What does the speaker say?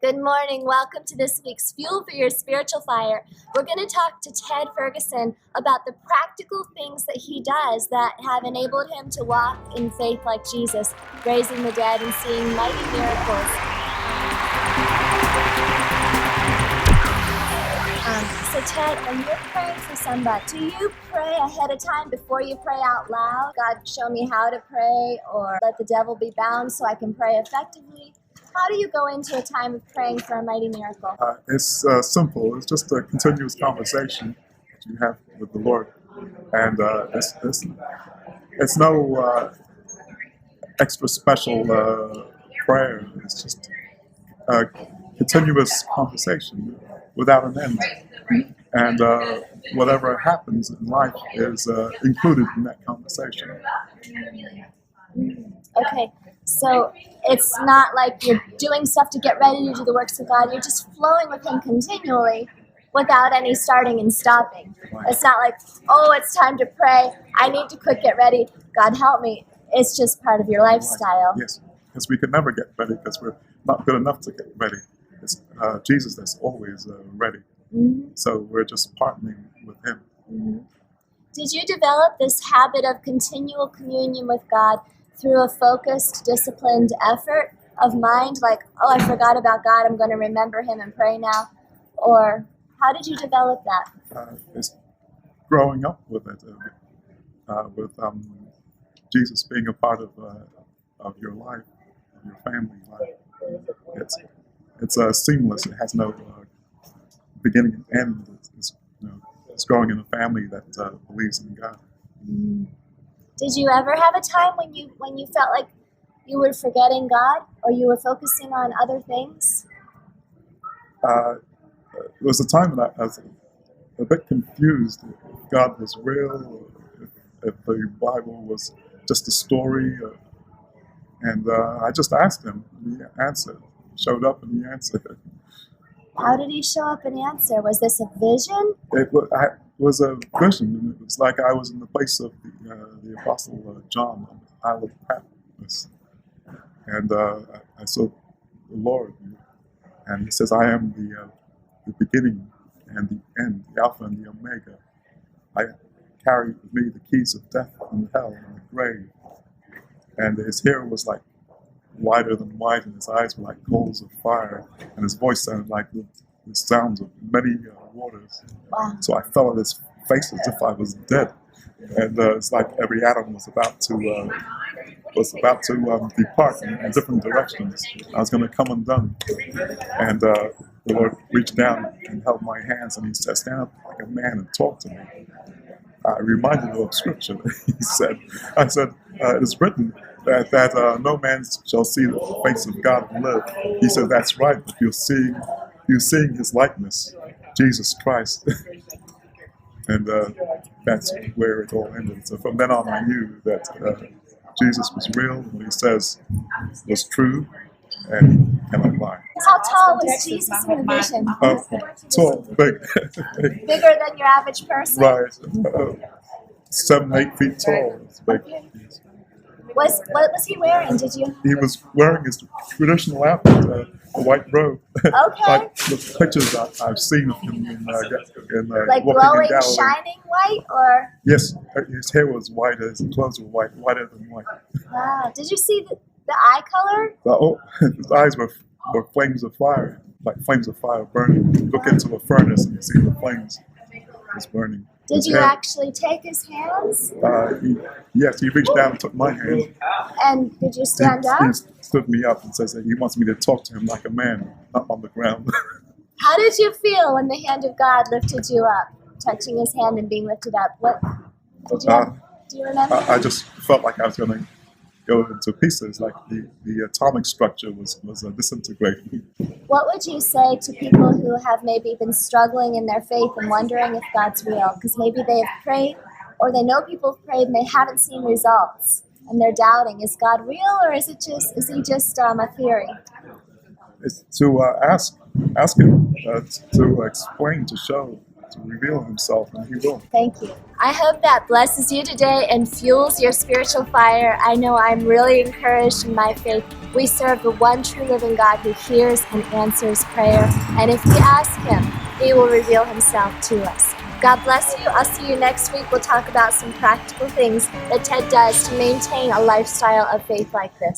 Good morning. Welcome to this week's Fuel for Your Spiritual Fire. We're going to talk to Ted Ferguson about the practical things that he does that have enabled him to walk in faith like Jesus, raising the dead and seeing mighty miracles. So Ted, when you're praying for somebody, do you pray ahead of time before you pray out loud? God, show me how to pray, or let the devil be bound so I can pray effectively? How do you go into a time of praying for a mighty miracle? It's simple. It's just a continuous conversation that you have with the Lord. And it's no extra special prayer. It's just a continuous conversation without an end. And whatever happens in life is included in that conversation. Okay, so it's not like you're doing stuff to get ready to do the works of God. You're just flowing with Him continually without any starting and stopping. It's not like, oh, it's time to pray. I need to quick get ready. God help me. It's just part of your lifestyle. Yes, because we could never get ready because we're not good enough to get ready. It's Jesus that's always ready. Mm-hmm. So we're just partnering with Him. Mm-hmm. Did you develop this habit of continual communion with God through a focused, disciplined effort of mind? Like, oh, I forgot about God, I'm going to remember Him and pray now. Or how did you develop that? It's growing up with it, with Jesus being a part of your life, of your family life. It's seamless. It has no beginning and end. It's growing in a family that believes in God. Mm. Did you ever have a time when you felt like you were forgetting God, or you were focusing on other things? There was a time that I was a bit confused if God was real, if the Bible was just a story, and I just asked Him, and He answered. Showed up and He answered. How did He show up and answer? Was this a vision? It was a vision, and it was like I was in the place of the Apostle John on the Isle of Patmos, and I saw the Lord, and He says, "I am the beginning and the end, the Alpha and the Omega. I carry with me the keys of death and hell and the grave." And His hair was like whiter than white, and His eyes were like coals of fire, and His voice sounded like the sounds of many waters. Wow. So I fell on His face as if I was dead, and it's like every atom was about to depart in different directions. I was going to come undone, and the Lord reached down and held my hands, and He said, "Stand up like a man and talk to me." I reminded him of Scripture. I said, "It is written that no man shall see the face of God and live." He said, "That's right, but you're seeing His likeness, Jesus Christ." And that's where it all ended. So from then on, I knew that Jesus was real. What He says was true, and He cannot lie. How tall was Jesus in the vision? Tall, big. Bigger than your average person? Right. 7-8 feet tall. It's big. Okay. What was He wearing? He was wearing his traditional outfit, a white robe. Okay. Like the pictures I've seen of him in like walking glowing, in Galilee. shining white, or? Yes, his hair was white, his clothes were whiter than white. Wow. Did you see the eye color? His eyes were flames of fire, like flames of fire burning. You look into a furnace and you see the flames is burning. Did you actually take His hands? Yes, He reached down and took my hand. And did you stand up? He stood me up and says that He wants me to talk to Him like a man, not on the ground. How did you feel when the hand of God lifted you up, touching His hand and being lifted up? What did you? Do you remember? I just felt like I was going to go into pieces, like the atomic structure was disintegrating. What would you say to people who have maybe been struggling in their faith and wondering if God's real? Because maybe they have prayed, or they know people have prayed and they haven't seen results, and they're doubting: is God real, or is He just a theory? It's to ask Him to explain, to show to reveal himself, and he will. Thank you. I hope that blesses you today and fuels your spiritual fire. I know I'm really encouraged in my faith. We serve the one true living God who hears and answers prayer. And if we ask him, he will reveal himself to us. God bless you. I'll see you next week. We'll talk about some practical things that Ted does to maintain a lifestyle of faith like this.